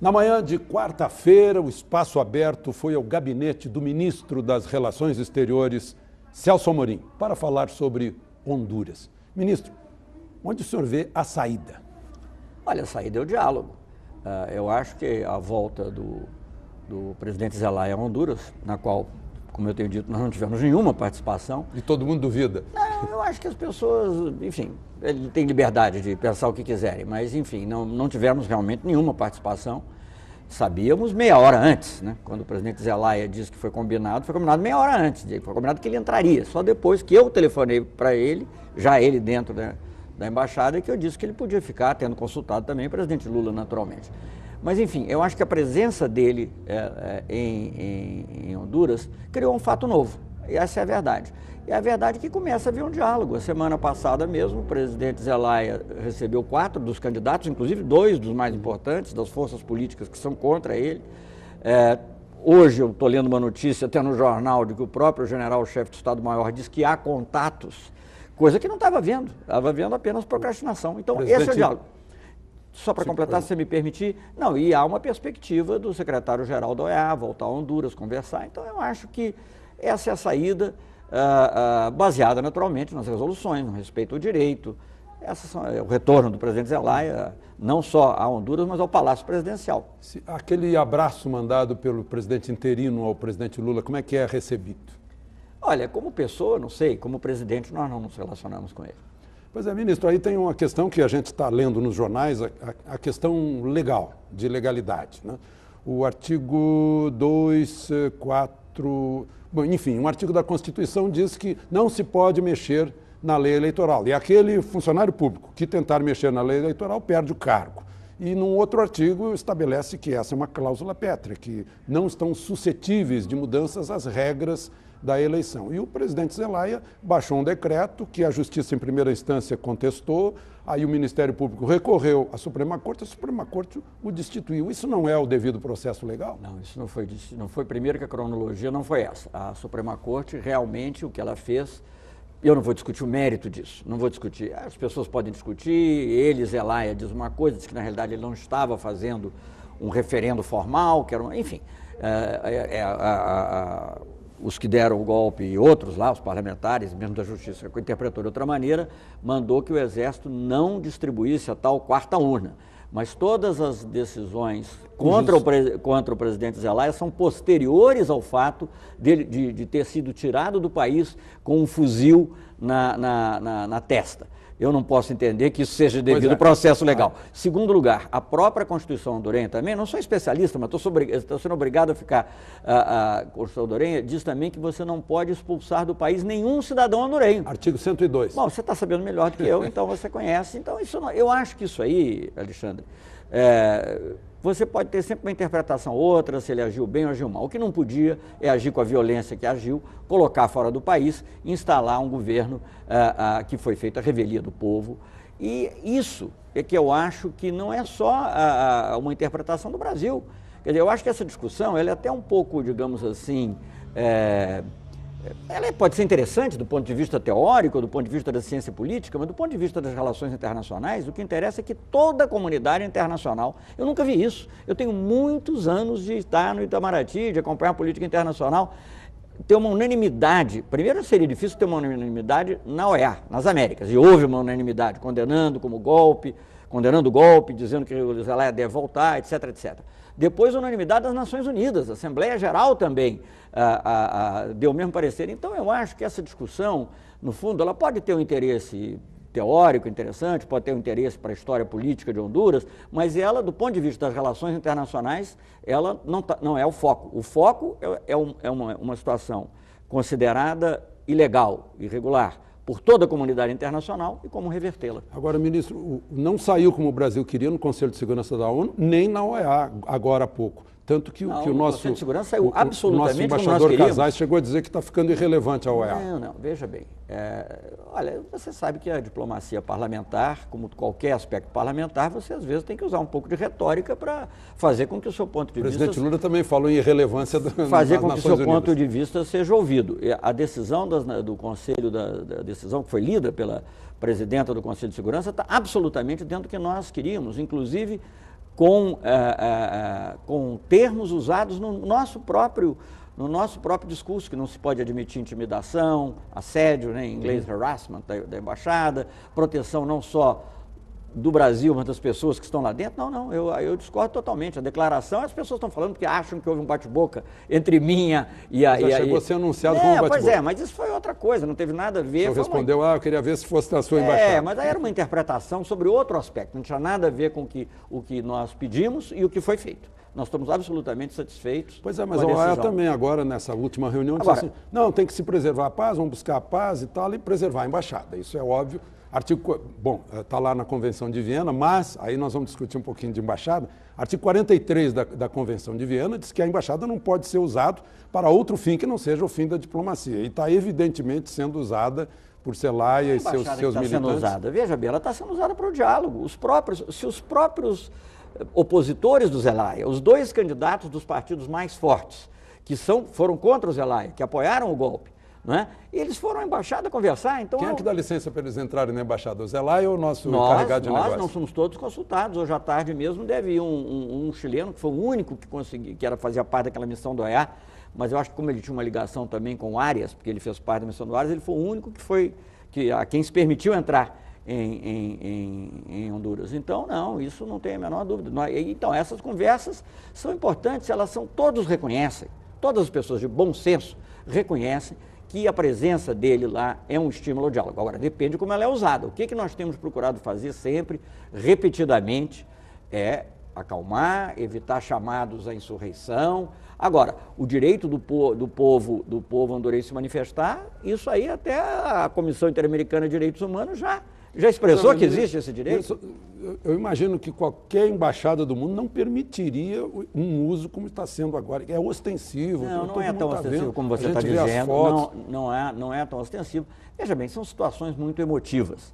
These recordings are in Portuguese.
Na manhã de quarta-feira, o espaço aberto foi ao gabinete do ministro das Relações Exteriores, Celso Amorim, para falar sobre Honduras. Ministro, onde o senhor vê a saída? Olha, a saída é o diálogo. Eu acho que a volta do presidente Zelaya a Honduras, na qual, como eu tenho dito, nós não tivemos nenhuma participação. E todo mundo duvida? Não, eu acho que as pessoas, enfim, ele tem liberdade de pensar o que quiserem, mas, enfim, não tivemos realmente nenhuma participação. Sabíamos meia hora antes, né? Quando o presidente Zelaya disse que foi combinado meia hora antes, foi combinado que ele entraria, só depois que eu telefonei para ele, já ele dentro da embaixada, que eu disse que ele podia ficar, tendo consultado também o presidente Lula, naturalmente. Mas, enfim, eu acho que a presença dele em Honduras criou um fato novo, e essa é a verdade. E a verdade é que começa a haver um diálogo. A semana passada mesmo, o presidente Zelaya recebeu 4 dos candidatos, inclusive 2 dos mais importantes, das forças políticas que são contra ele. Hoje eu estou lendo uma notícia até no jornal de que o próprio general-chefe do Estado-Maior diz que há contatos, coisa que não estava vendo apenas procrastinação. Então, esse é o diálogo. Só para completar, se você me permitir, e há uma perspectiva do secretário-geral da OEA voltar a Honduras, conversar. Então, eu acho que essa é a saída, baseada naturalmente nas resoluções, no respeito ao direito. O retorno do presidente Zelaya, não só a Honduras, mas ao Palácio Presidencial. Aquele abraço mandado pelo presidente interino ao presidente Lula, como é que é recebido? Olha, como pessoa, não sei, como presidente, nós não nos relacionamos com ele. Pois é, ministro, aí tem uma questão que a gente está lendo nos jornais, a questão legal, de legalidade, né? O artigo 2, 4, enfim, um artigo da Constituição diz que não se pode mexer na lei eleitoral. E aquele funcionário público que tentar mexer na lei eleitoral perde o cargo. E num outro artigo estabelece que essa é uma cláusula pétrea, que não estão suscetíveis de mudanças as regras da eleição. E o presidente Zelaya baixou um decreto que a Justiça em primeira instância contestou, aí o Ministério Público recorreu à Suprema Corte, a Suprema Corte o destituiu. Isso não é o devido processo legal? Não, isso não foi primeiro que a cronologia não foi essa. A Suprema Corte realmente o que ela fez, eu não vou discutir o mérito disso, não vou discutir. As pessoas podem discutir, ele, Zelaya, diz uma coisa, diz que na realidade ele não estava fazendo um referendo formal, que era enfim, os que deram o golpe e outros lá, os parlamentares, mesmo da Justiça, que interpretou de outra maneira, mandou que o Exército não distribuísse a tal quarta urna. Mas todas as decisões contra o presidente Zelaya são posteriores ao fato de ter sido tirado do país com um fuzil na testa. Eu não posso entender que isso seja devido ao processo legal. Segundo lugar, a própria Constituição hondurenha também, não sou especialista, mas estou sendo obrigado a ficar, a Constituição hondurenha diz também que você não pode expulsar do país nenhum cidadão hondurenho. Artigo 102. Bom, você está sabendo melhor do que eu, então você conhece. Então, eu acho que isso aí, Alexandre, você pode ter sempre uma interpretação outra, se ele agiu bem ou agiu mal. O que não podia é agir com a violência que agiu, colocar fora do país, instalar um governo que foi feito a revelia do povo. E isso é que eu acho que não é só uma interpretação do Brasil. Quer dizer, eu acho que essa discussão ela é até um pouco, digamos assim, ela pode ser interessante do ponto de vista teórico, do ponto de vista da ciência política, mas do ponto de vista das relações internacionais, o que interessa é que toda a comunidade internacional, eu nunca vi isso, eu tenho muitos anos de estar no Itamaraty, de acompanhar a política internacional, ter uma unanimidade, primeiro seria difícil ter uma unanimidade na OEA, nas Américas, e houve uma unanimidade condenando o golpe, dizendo que o Zelaya deve voltar, etc, etc. Depois, a unanimidade das Nações Unidas, a Assembleia Geral também deu o mesmo parecer. Então, eu acho que essa discussão, no fundo, ela pode ter um interesse teórico interessante, pode ter um interesse para a história política de Honduras, mas ela, do ponto de vista das relações internacionais, ela não é o foco. O foco é uma situação considerada ilegal, irregular, por toda a comunidade internacional e como revertê-la. Agora, ministro, não saiu como o Brasil queria no Conselho de Segurança da ONU, nem na OEA, agora há pouco. Tanto que, o nosso Conselho de Segurança saiu absolutamente nosso embaixador Casais chegou a dizer que está ficando irrelevante a OEA. Não, veja bem. Olha, você sabe que a diplomacia parlamentar, como qualquer aspecto parlamentar, você às vezes tem que usar um pouco de retórica para fazer com que o seu ponto de vista... O presidente Lula também falou em irrelevância das Nações Unidas. Fazer com que o seu ponto de vista seja ouvido. A decisão do Conselho, da decisão que foi lida pela presidenta do Conselho de Segurança, está absolutamente dentro do que nós queríamos, inclusive com termos usados no nosso próprio discurso, que não se pode admitir intimidação, assédio, né, em inglês harassment da embaixada, proteção não só do Brasil, mas das pessoas que estão lá dentro. Não, eu discordo totalmente. A declaração, as pessoas estão falando porque acham que houve um bate-boca entre mim e a... Já chegou a ser anunciado como um bate-boca. Pois é, mas isso foi outra coisa, não teve nada a ver. O senhor respondeu, eu queria ver se fosse da sua embaixada. Mas aí era uma interpretação sobre outro aspecto, não tinha nada a ver com o que nós pedimos e o que foi feito. Nós estamos absolutamente satisfeitos. Pois é, mas a OEA também agora, nessa última reunião, disse assim, não, tem que se preservar a paz, vamos buscar a paz e tal, e preservar a embaixada. Isso é óbvio. Está lá na Convenção de Viena, mas, aí nós vamos discutir um pouquinho de embaixada, artigo 43 da Convenção de Viena diz que a embaixada não pode ser usada para outro fim que não seja o fim da diplomacia. E está evidentemente sendo usada por Zelaya e seus militantes. Sendo usada, veja bem, ela está sendo usada para o diálogo. Se os próprios opositores do Zelaya, os dois candidatos dos partidos mais fortes, que foram contra o Zelaya, que apoiaram o golpe, não é? E eles foram à embaixada conversar, então... Quem é que dá licença para eles entrarem na embaixada? O Zelaya ou o nosso encarregado de negócio? Nós não somos todos consultados. Hoje à tarde mesmo deve ir um chileno, que foi o único que conseguiu, fazia parte daquela missão do OEA, mas eu acho que como ele tinha uma ligação também com o Arias, porque ele fez parte da missão do Arias, ele foi o único a quem se permitiu entrar em Honduras. Então, não, isso não tem a menor dúvida. Então, essas conversas são importantes, todos reconhecem, todas as pessoas de bom senso reconhecem que a presença dele lá é um estímulo ao diálogo. Agora, depende de como ela é usada. O que nós temos procurado fazer sempre, repetidamente, é acalmar, evitar chamados à insurreição. Agora, o direito do povo hondurense se manifestar, isso aí até a Comissão Interamericana de Direitos Humanos já expressou que existe esse direito? Eu imagino que qualquer embaixada do mundo não permitiria um uso como está sendo agora. É ostensivo. Não é tão ostensivo como você está dizendo. Não é tão ostensivo. Veja bem, são situações muito emotivas.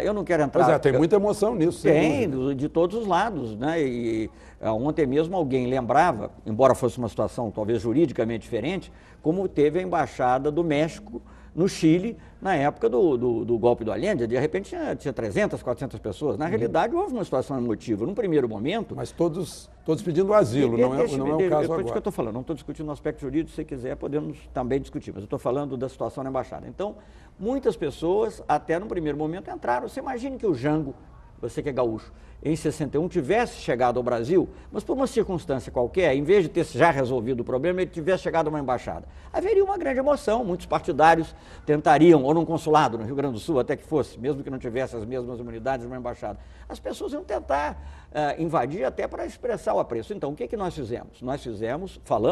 Eu não quero entrar... Pois é, tem muita emoção nisso. Tem, de todos os lados, né? E ontem mesmo alguém lembrava, embora fosse uma situação talvez juridicamente diferente, como teve a Embaixada do México no Chile, na época do golpe do Allende. De repente tinha 300, 400 pessoas. Na realidade, houve uma situação emotiva. Num primeiro momento... Mas todos pedindo asilo, não é o caso agora. É isso que eu estou falando. Não estou discutindo o aspecto jurídico. Se quiser, podemos também discutir. Mas eu estou falando da situação na Embaixada. Então, muitas pessoas, até no primeiro momento, entraram. Você imagine que o Jango, você que é gaúcho, em 61 tivesse chegado ao Brasil, mas por uma circunstância qualquer, em vez de ter já resolvido o problema, ele tivesse chegado a uma embaixada. Haveria uma grande emoção, muitos partidários tentariam, ou num consulado no Rio Grande do Sul, até que fosse, mesmo que não tivesse as mesmas imunidades de uma embaixada, as pessoas iam tentar invadir até para expressar o apreço. Então, o que nós fizemos?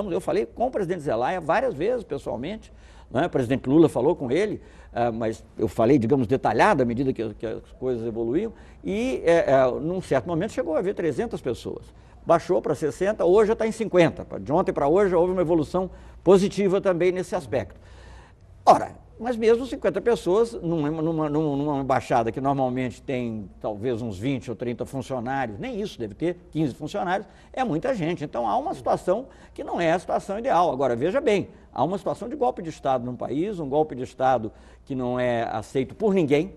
Eu falei com o presidente Zelaya várias vezes, pessoalmente, né? O presidente Lula falou com ele, mas eu falei, digamos, detalhado à medida que as coisas evoluíam, e num certo momento chegou a haver 300 pessoas. Baixou para 60, hoje já está em 50. De ontem para hoje houve uma evolução positiva também nesse aspecto. Ora, mas mesmo 50 pessoas, numa embaixada que normalmente tem talvez uns 20 ou 30 funcionários, nem isso, deve ter 15 funcionários, é muita gente. Então há uma situação que não é a situação ideal. Agora, veja bem, há uma situação de golpe de Estado num país, um golpe de Estado que não é aceito por ninguém,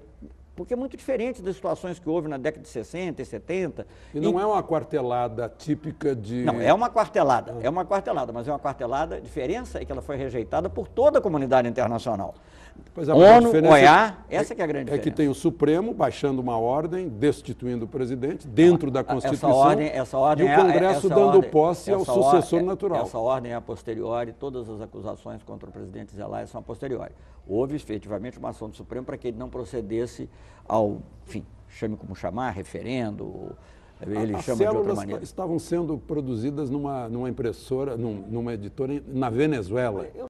porque é muito diferente das situações que houve na década de 60 e 70. E não é uma quartelada típica de... Não, é uma quartelada, mas é uma quartelada, a diferença é que ela foi rejeitada por toda a comunidade internacional. Pois é, ONU, OEA, essa que é a grande diferença. É que tem o Supremo baixando uma ordem, destituindo o presidente, dentro da Constituição, essa ordem e o Congresso dando posse ao sucessor natural. Essa ordem é a posteriori, todas as acusações contra o presidente Zelaya são a posteriori. Houve, efetivamente, uma ação do Supremo para que ele não procedesse ao, enfim, chame como chamar, referendo, ele chama de outra maneira. As células estavam sendo produzidas numa impressora, numa editora na Venezuela.